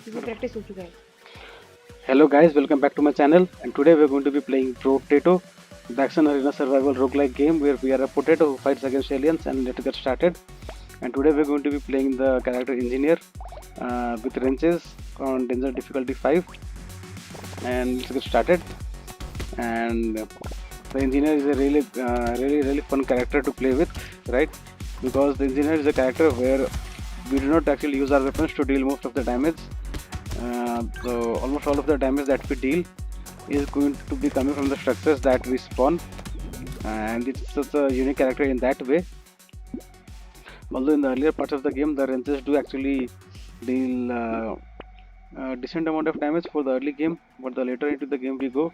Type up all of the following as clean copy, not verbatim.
क्योंकि प्रैक्टिस हो चुका है। Hello guys, welcome back to my channel, and today we're going to be playing Brotato, the action arena survival roguelike game where we are a potato who fights against aliens. And let's get started. And today we're going to be playing the character engineer with wrenches on danger difficulty 5. And let's get started. And the engineer is a really fun character to play with, right? Because the engineer is a character where we do not actually use our weapons to deal most of the damage. So almost all of the damage that we deal is going to be coming from the structures that we spawn, and it's such a unique character in that way. Although in the earlier parts of the game the wrenches do actually deal a decent amount of damage for the early game, but the later into the game we go,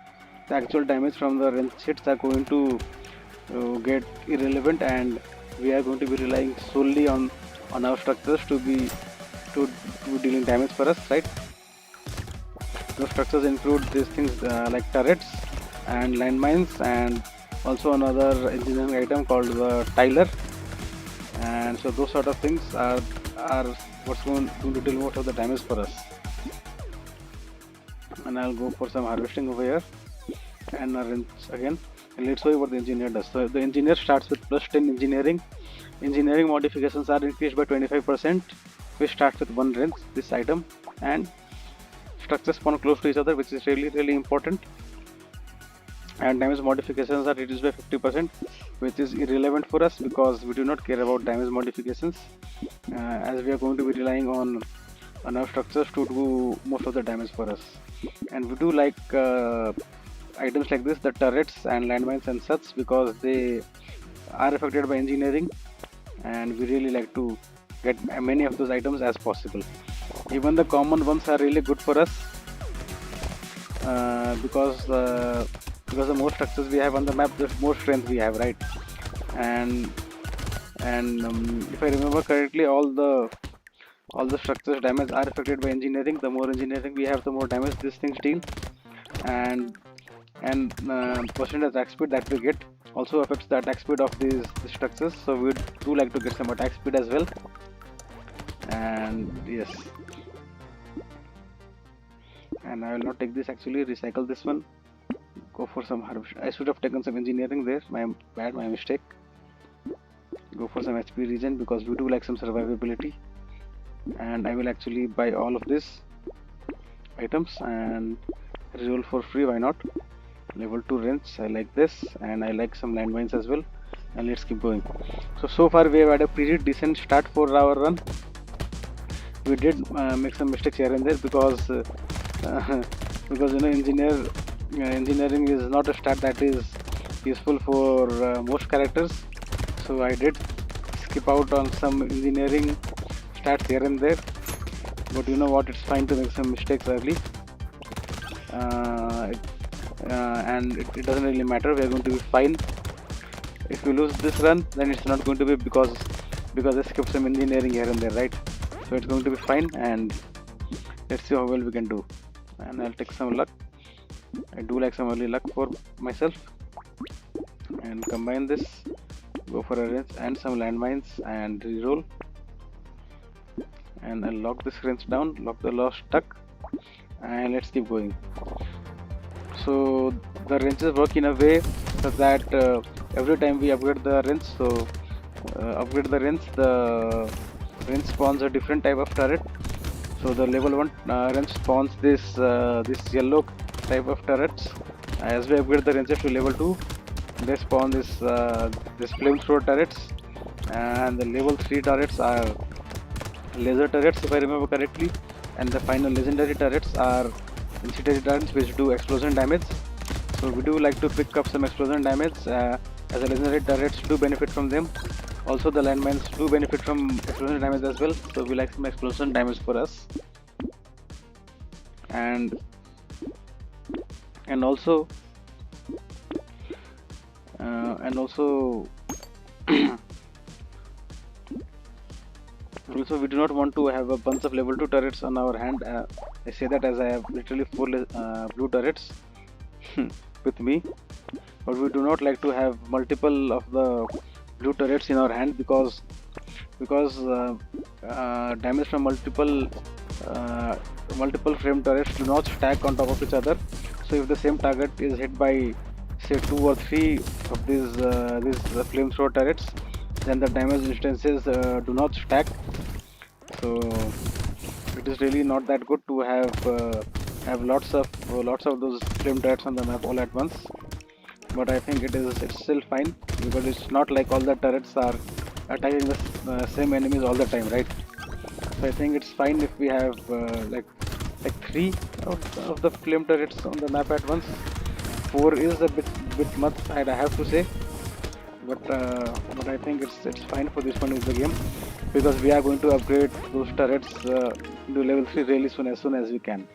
the actual damage from the wrench hits are going to get irrelevant, and we are going to be relying solely on our structures to dealing damage for us, right? Those structures include these things like turrets and landmines, and also another engineering item called the tiler. And so those sort of things are what's going to deal most of the damage for us. And I'll go for some harvesting over here and rinse again. And let's show you what the engineer does. So the engineer starts with plus 10 engineering. Engineering modifications are increased by 25%. We start with one rinse, this item, and structures spawn close to each other, which is really important. And damage modifications are reduced by 50%, which is irrelevant for us because we do not care about damage modifications, as we are going to be relying on our structures to do most of the damage for us. And we do like items like this, the turrets and landmines and such, because they are affected by engineering, and we really like to get many of those items as possible. Even the common ones are really good for us, because the more structures we have on the map, the more strength we have, right? And if I remember correctly, all the structures damage are affected by engineering. The more engineering we have, the more damage these things deal. And percent attack speed that we get also affects the attack speed of these structures, so we do like to get some attack speed as well. And yes, and I will not take this, actually recycle this one, go for some harvest. I should have taken some engineering there, my mistake. Go for some HP regen because we do like some survivability, and I will actually buy all of these items and reroll for free, why not? Level 2 wrench, I like this, and I like some landmines as well. And let's keep going. So far we have had a pretty decent start for our run. We did make some mistakes here and there because because engineering is not a stat that is useful for most characters, so I did skip out on some engineering stats here and there, but you know what, it's fine to make some mistakes early, and it doesn't really matter. We are going to be fine. If we lose this run, then it's not going to be because I skipped some engineering here and there, right? So it's going to be fine, and let's see how well we can do. And I'll take some luck. I do like some early luck for myself, and combine this, go for a rinse and some landmines and reroll. And I'll lock this rinse down, lock the lost stuck, and let's keep going. So the wrenches work in a way so that every time we upgrade the wrench, the wrench spawns a different type of turret. So the level 1 wrench spawns this yellow type of turrets. As we upgrade the wrenches to level 2, they spawn this flamethrower turrets, and the level 3 turrets are laser turrets, if I remember correctly, and the final legendary turrets are incendiary turrets which do explosion damage. So we do like to pick up some explosion damage, as the legendary turrets do benefit from them. Also the landmines do benefit from explosion damage as well, so we like some explosion damage for us. And also also we do not want to have a bunch of level 2 turrets on our hand. I say that as I have literally 4 blue turrets with me, but we do not like to have multiple of the blue turrets in our hand because damage from multiple uh, multiple flame turrets do not stack on top of each other. So if the same target is hit by say 2 or 3 of these flamethrower turrets, then the damage instances do not stack. So it is really not that good to have lots of those flame turrets on the map all at once. But I think it's still fine, because it's not like all the turrets are attacking the same enemies all the time, right? So I think it's fine if we have like 3 of the flame turrets on the map at once. 4 is a bit much, I have to say, but I think it's fine for this one in the game, because we are going to upgrade those turrets to level 3 really soon as we can.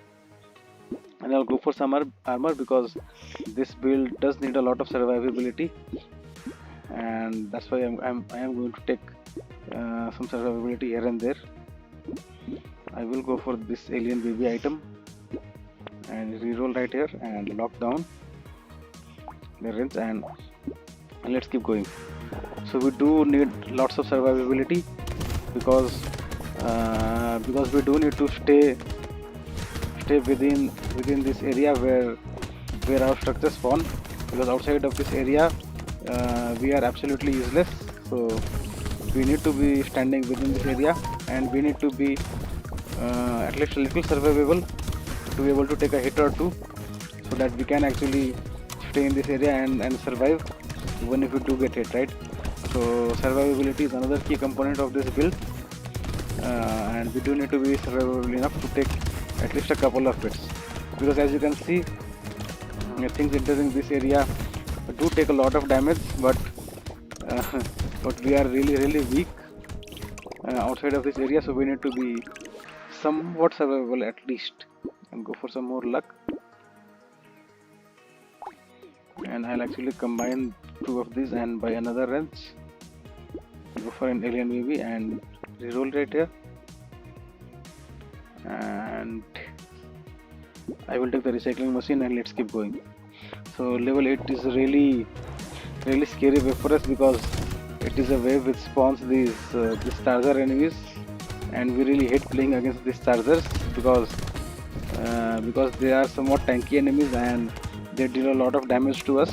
And I'll go for some armor, because this build does need a lot of survivability, and that's why I am going to take some survivability here and there. I will go for this alien baby item and reroll right here and lock down the range, and let's keep going. So we do need lots of survivability, because we do need to stay within this area where our structures spawn, because outside of this area we are absolutely useless. So we need to be standing within this area, and we need to be at least a little survivable to be able to take a hit or two, so that we can actually stay in this area and survive even if we do get hit, right? So survivability is another key component of this build, and we do need to be survivable enough to take at least a couple of hits, because as you can see, things entering this area do take a lot of damage, but we are really weak outside of this area, so we need to be somewhat survivable at least. And go for some more luck, and I'll actually combine 2 of these and buy another wrench. Go for an alien baby and reroll right here, and I will take the recycling machine, and let's keep going. So level 8 is really scary wave for us, because it is a wave which spawns these charger enemies, and we really hate playing against these chargers, because they are somewhat tanky enemies and they deal a lot of damage to us,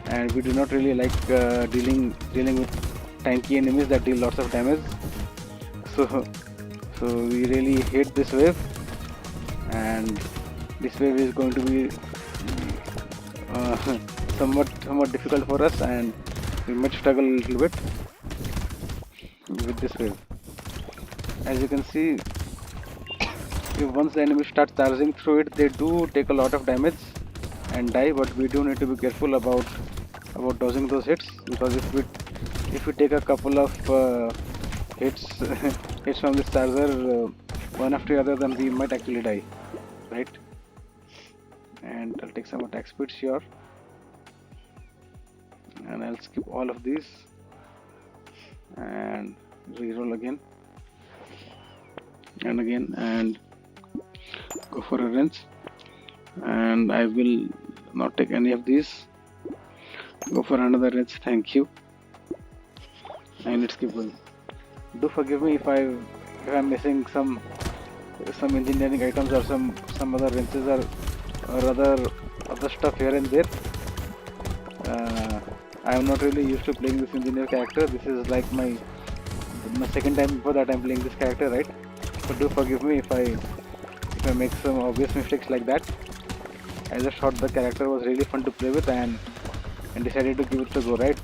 and we do not really like dealing with tanky enemies that deal lots of damage. So we really hate this wave, and this wave is going to be somewhat difficult for us, and we might struggle a little bit with this wave. As you can see, if once the enemy starts charging through it, they do take a lot of damage and die, but we do need to be careful about dodging those hits, because if we take a couple of hits from this charger one after the other, then we might actually die, right? And I'll take some attack speeds here, and I'll skip all of these and reroll again and again, and go for a wrench, and I will not take any of these. Go for another wrench, thank you, and let's keep going. Do forgive me if I'm missing some engineering items or some other wrenches or other stuff here and there. I am not really used to playing this engineer character. This is like my second time before that I'm playing this character, right? So do forgive me if I make some obvious mistakes like that. I just thought the character was really fun to play with, and decided to give it a go, right?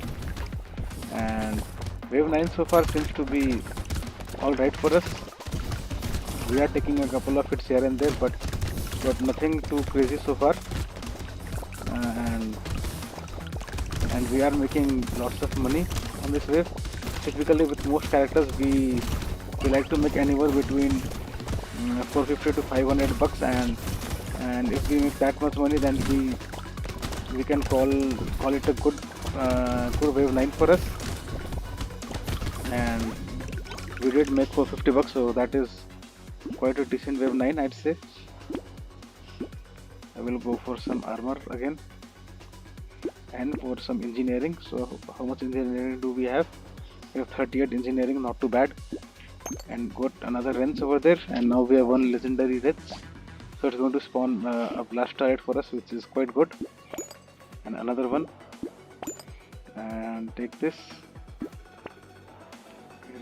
And wave 9 so far seems to be alright for us. We are taking a couple of hits here and there, but nothing too crazy so far, and we are making lots of money on this wave. Typically with most characters we like to make anywhere between 450 to 500 bucks, and if we make that much money, then we can call it a good wave 9 for us. And we did make 450 bucks, so that is quite a decent wave 9, I'd say. I will go for some armor again and for some engineering. So how much engineering do we have? We have 38 engineering, not too bad. and got another wrench over there, and now we have one legendary wrench. So it's going to spawn a blast turret for us, which is quite good. And another one, and take this,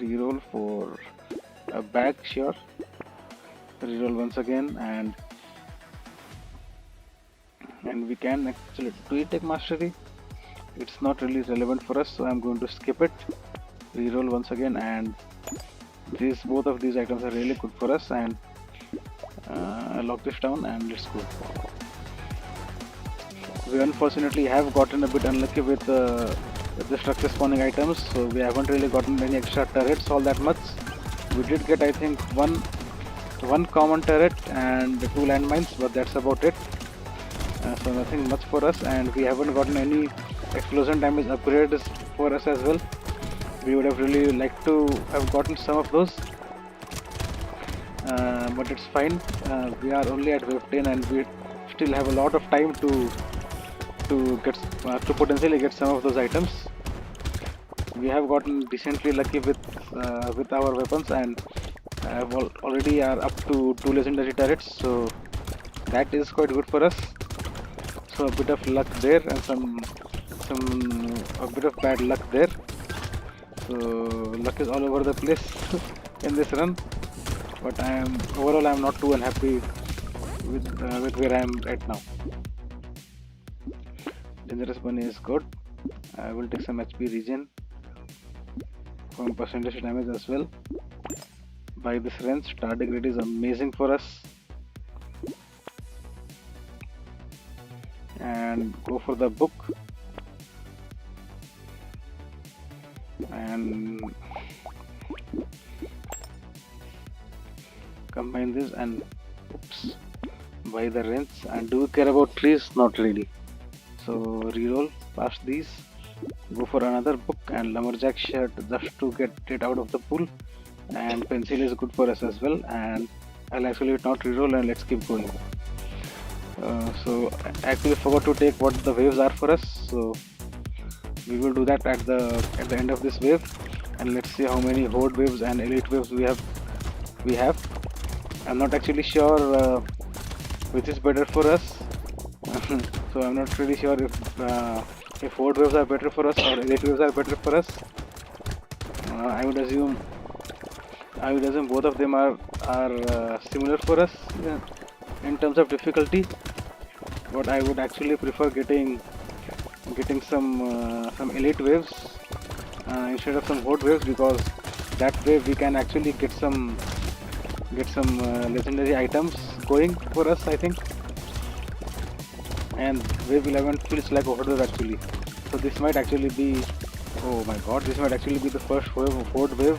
reroll for a bag, sure. Reroll once again, and we can actually, do we take mastery? It's not really relevant for us, so I'm going to skip it. Reroll once again, and both of these items are really good for us. And lock this down, and let's go. We unfortunately have gotten a bit unlucky with the structure spawning items, so we haven't really gotten any extra turrets all that much. We did get, I think, one common turret and 2 landmines, but that's about it. So nothing much for us, and we haven't gotten any explosion damage upgrades for us as well. We would have really liked to have gotten some of those, but it's fine. We are only at wave 10, and we still have a lot of time to potentially get some of those items. We have gotten decently lucky with our weapons, and already are up to 2 legendary turrets, so that is quite good for us. So a bit of luck there, and a bit of bad luck there. So luck is all over the place in this run, but overall I'm not too unhappy with where I am right now. Dangerous bunny is good. I will take some HP regen from percentage damage as well. Buy this wrench. Tardigrade is amazing for us. And go for the book. And combine this and oops, buy the wrench. And do we care about trees? Not really. So reroll past these, go for another book and lumberjack shirt just to get it out of the pool, and pencil is good for us as well. And I'll actually not reroll, and let's keep going. So I actually forgot to take what the waves are for us, so we will do that at the end of this wave. And let's see how many horde waves and elite waves we have. I'm not actually sure which is better for us. So I'm not really sure if horde waves are better for us or elite waves are better for us. I would assume both of them are similar for us in terms of difficulty. But I would actually prefer getting some elite waves instead of some horde waves, because that way we can actually get some legendary items going for us, I think. And wave 11 feels like a horde wave actually. So this might actually be, oh my god, this might actually be the first horde wave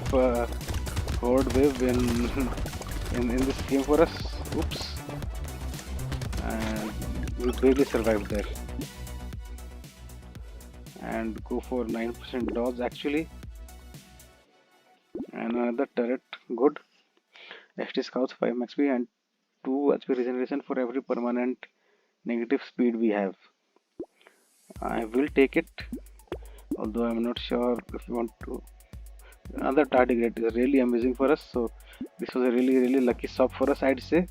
in this game for us. Oops. And we barely survived there. And go for 9% dodge actually. And another turret, good. ST Scouts 5 XP and 2 HP regeneration for every permanent negative speed we have. I will take it, although I'm not sure if you want to. Another tardigrade is really amazing for us, so this was a really lucky swap for us, I'd say.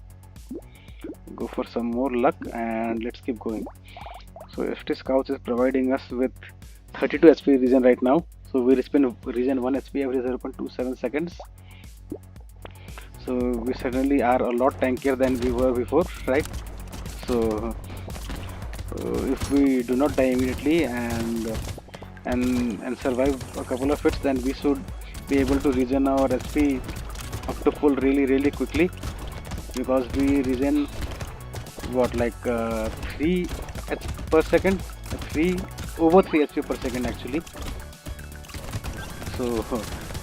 Go for some more luck, and let's keep going. So ST Scouts is providing us with 32 HP regen right now, so we regen 1 HP every 0.27 seconds. So we certainly are a lot tankier than we were before, right? So if we do not die immediately and survive a couple of hits, then we should be able to regen our HP up to full really quickly, because we regen what, like 3 HP per second, over 3 HP per second actually. So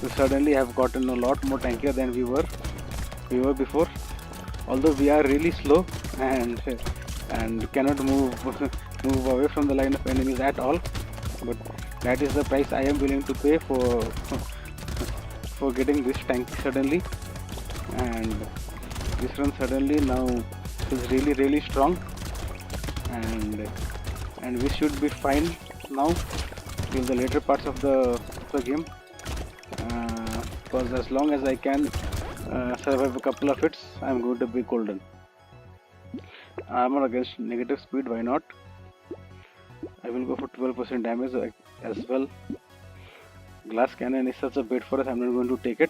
we certainly have gotten a lot more tankier than we were before, although we are really slow and cannot move away from the line of enemies at all. But that is the price I am willing to pay for getting this tank suddenly. And this run suddenly now is really strong, and we should be fine now till the later parts of the game. because as long as I can survive a couple of hits, I'm going to be golden. Armor against negative speed, why not? I will go for 12% damage as well. Glass cannon is such a bait for us, I'm not going to take it.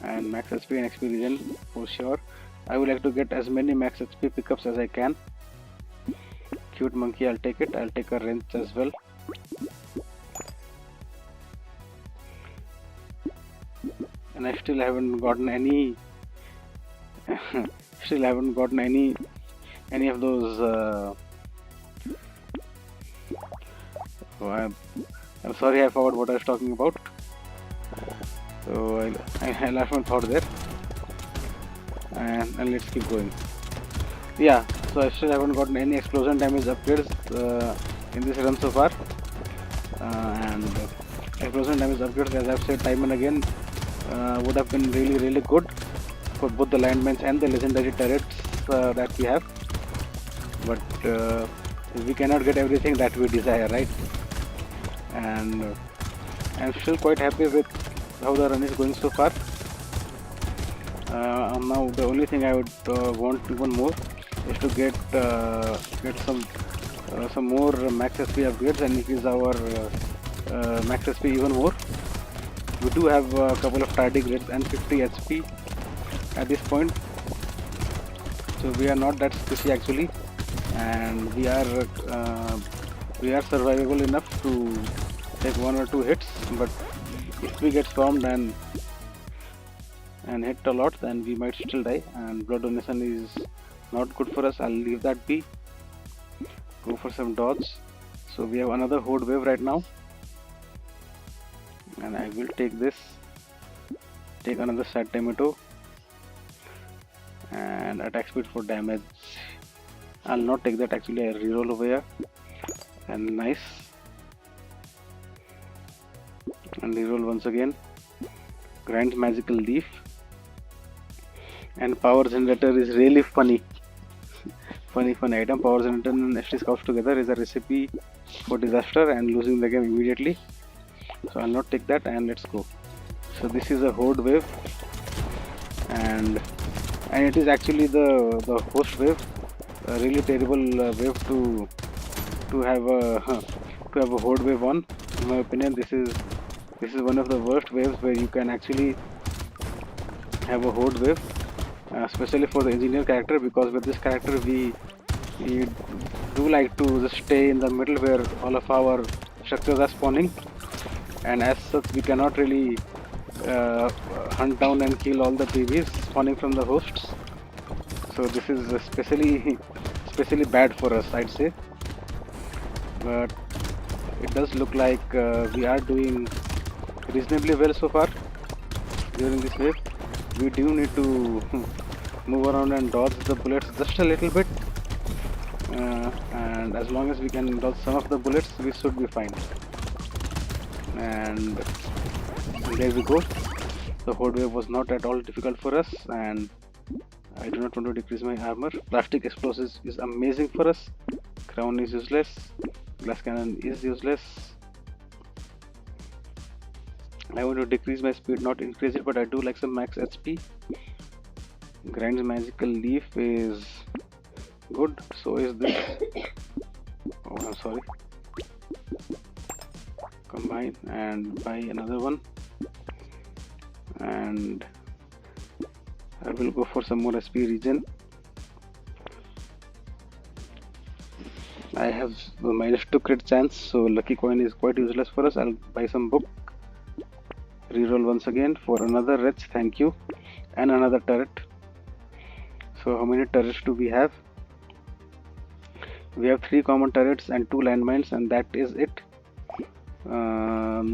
And max HP and XP regen for sure. I would like to get as many max HP pickups as I can. Cute monkey, I'll take it. I'll take a wrench as well. And I still haven't gotten any any of those I'm sorry, I forgot what I was talking about. So I lost my thought there, and let's keep going. Yeah, so I still haven't gotten any explosion damage upgrades in this run so far, and explosion damage upgrades, as I've said time and again, would have been really good for both the landmines and the legendary turrets that we have, but we cannot get everything that we desire, right? And I'm still quite happy with how the run is going so far. Now the only thing I would want even more is to get some more max SP upgrades and increase our max SP even more. We do have a couple of tardigrades and 50 HP at this point, so we are not that squishy actually, and we are survivable enough to take 1 or 2 hits. But if we get stormed and hit a lot, then we might still die, and blood donation is not good for us. I'll leave that be. Go for some dodge. So we have another horde wave right now, and I will take this. Take another sad tomato and attack speed for damage. I'll not take that actually. I reroll over here, and nice. And reroll once again. Grant magical leaf. And power generator is really funny. funny item. Power generator and SD scouts together is a recipe for disaster and losing the game immediately. So I'll not take that, and let's go. So this is a horde wave, and it is actually the host wave. A really terrible wave to have a horde wave on. In my opinion, this is one of the worst waves where you can actually have a horde wave, especially for the engineer character, because with this character we do like to just stay in the middle where all of our structures are spawning, and as such we cannot really hunt down and kill all the PVs spawning from the hosts. So this is especially bad for us, I'd say. But it does look like we are doing reasonably well so far during this wave. We do need to move around and dodge the bullets just a little bit, and as long as we can dodge some of the bullets, we should be fine. And there we go. The horde wave was not at all difficult for us, and I do not want to decrease my armor. Plastic explosives is amazing for us. Crown is useless. Glass cannon is useless. I want to decrease my speed, not increase it, but I do like some max HP. Grind's magical leaf is good, so is this. Oh, I'm sorry. Combine and buy another one, and I will go for some more SP regen. I have a -2 crit chance, so lucky coin is quite useless for us. I'll buy some book. Reroll once again for another wretch, thank you, and another turret. So how many turrets do we have? We have 3 common turrets and 2 landmines, and that is it.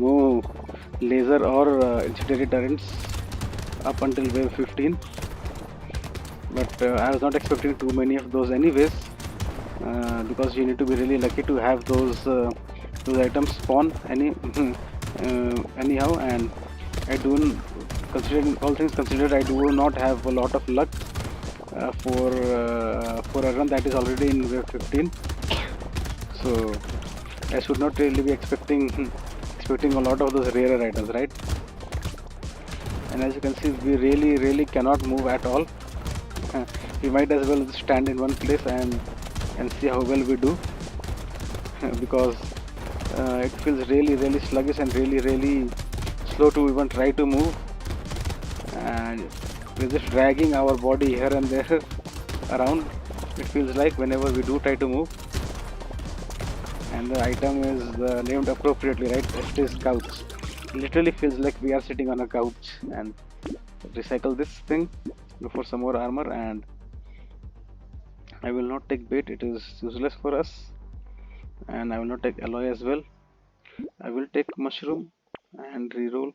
No laser or incendiary turrets up until wave 15, but I was not expecting too many of those anyways, because you need to be really lucky to have those items spawn anyhow, and I do, considering all things considered, I do not have a lot of luck for a run that is already in wave 15. So I should not really be expecting expecting a lot of those rarer items, right? And as you can see, we really cannot move at all. We might as well stand in one place and see how well we do. Because it feels really sluggish and really slow to even try to move, and we're just dragging our body here and there around, it feels like, whenever we do try to move. And the item is named appropriately, right? It is couch. Literally feels like we are sitting on a couch. And recycle this thing, go for some more armor, and I will not take bait, it is useless for us. And I will not take alloy as well. I will take mushroom and reroll,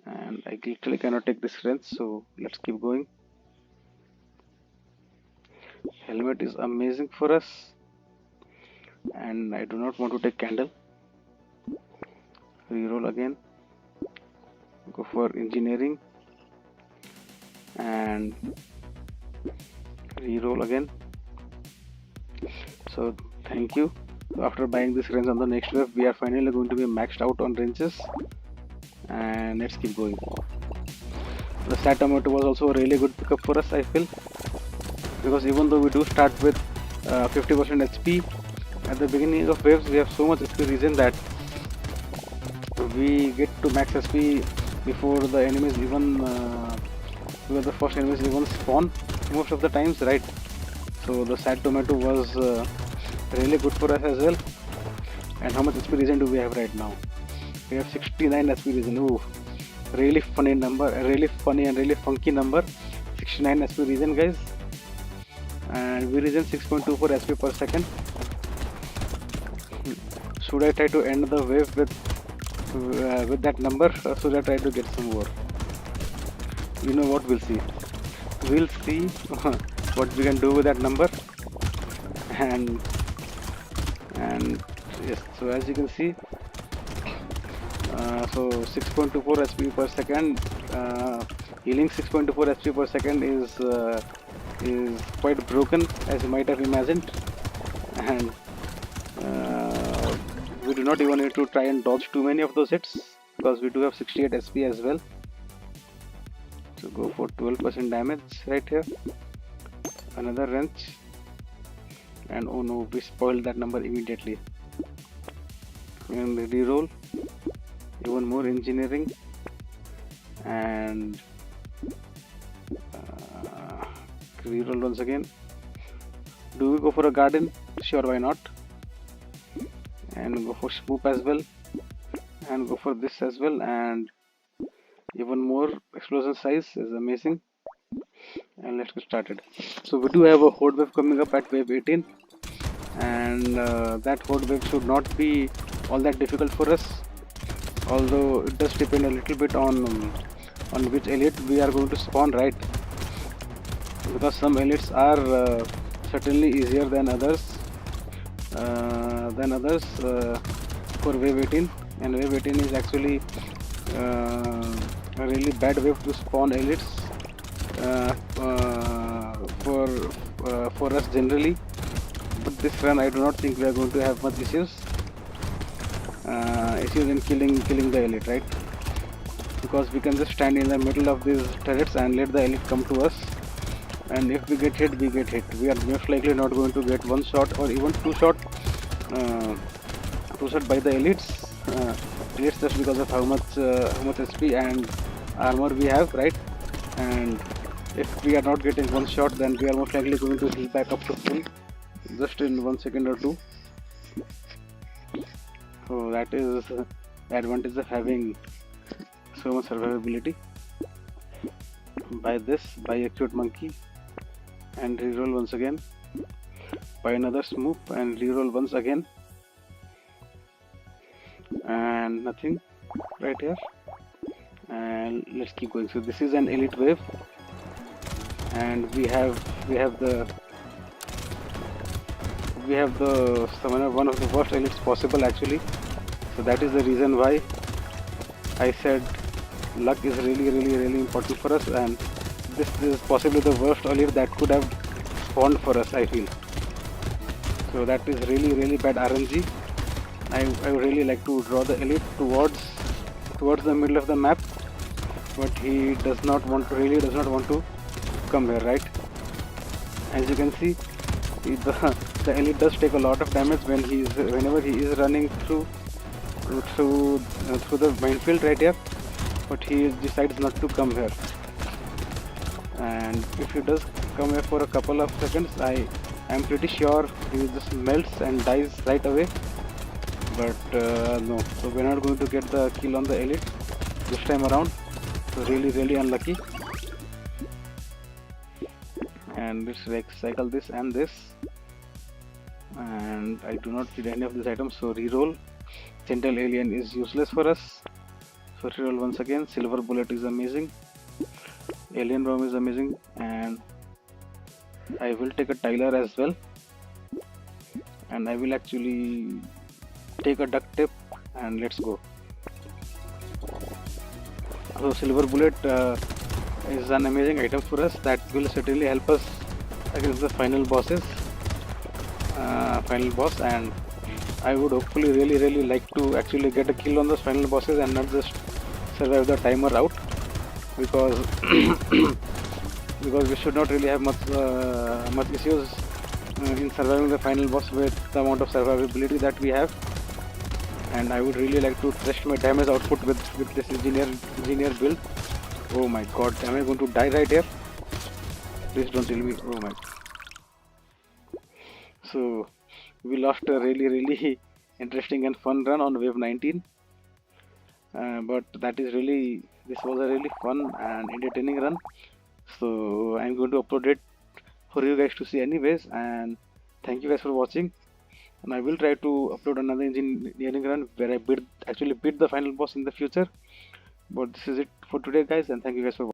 and I literally cannot take this wrench, so let's keep going. Helmet is amazing for us, and I do not want to take candle. Reroll again, go for engineering, and reroll again. So thank you. After buying this wrench on the next wave, we are finally going to be maxed out on wrenches, and let's keep going. The stat tomato was also a really good pickup for us, I feel, because even though we do start with 50% HP at the beginning of waves, we have so much SP regen that we get to max SP before the enemies even before the first enemies even spawn most of the times, right? So the sad tomato was really good for us as well. And how much SP regen do we have right now? We have 69 SP regen. Ooh, really funny number, a really funny and really funky number. 69 SP regen, guys, and we regen 6.24 SP per second. Should I try to end the wave with that number, or should I try to get some more? You know what, we'll see. We'll see what we can do with that number. And yes, so as you can see, so 6.24 SP per second, healing 6.24 SP per second is quite broken, as you might have imagined. And we do not even need to try and dodge too many of those hits, because we do have 68 SP as well. So go for 12% damage right here. Another wrench, and oh no, we spoiled that number immediately. And reroll, even more engineering, and reroll once again. Do we go for a garden? Sure, why not? And go for swoop as well, and go for this as well, and even more explosion size is amazing. And let's get started. So we do have a horde wave coming up at wave 18, and that horde wave should not be all that difficult for us, although it does depend a little bit on which elite we are going to spawn, right? Because some elites are certainly easier than others for wave 18, and wave 18 is actually a really bad wave to spawn elites for us generally. But this run, I do not think we are going to have much issues in killing the elite, right? Because we can just stand in the middle of these turrets and let the elite come to us, and if we get hit, we get hit. We are most likely not going to get one shot or even two shot by the elites, just because of how much SP and armor we have, right? And if we are not getting one shot, then we are most likely going to heal back up to full just in 1 second or two. So that is the advantage of having so much survivability. Buy this, buy a cute monkey, and reroll once again. Buy another swoop and reroll once again, and nothing right here. And let's keep going. So this is an elite wave, and we have the summoner, one of the worst elites possible actually. So that is the reason why I said luck is really important for us, and this is possibly the worst elite that could have spawned for us, I feel. So that is really bad RNG, I would really like to draw the elite towards the middle of the map, but he does not want to, really does not want to come here, right? As you can see, the elite does take a lot of damage whenever he is running through the minefield right here, but he decides not to come here. And if he does come here for a couple of seconds, I am pretty sure he just melts and dies right away. But no, so we're not going to get the kill on the elite this time around. So really unlucky. And let's cycle this and this, and I do not need any of these items, so reroll. Gentle alien is useless for us, so reroll once again. Silver bullet is amazing, alien bomb is amazing, and I will take a Tyler as well, and I will actually take a duct tape, and let's go. So silver bullet is an amazing item for us that will certainly help us against the final boss, and I would hopefully really like to actually get a kill on those final bosses and not just survive the timer out, because because we should not really have much issues in surviving the final boss with the amount of survivability that we have. And I would really like to test my damage output with this engineer build. Oh my god, am I going to die right here? Please don't tell me. Oh my. So we lost a really interesting and fun run on wave 19. But this was a really fun and entertaining run. So I'm going to upload it for you guys to see anyways, and thank you guys for watching. And I will try to upload another engineering run where I actually beat the final boss in the future. But this is it for today, guys, and thank you guys for watching.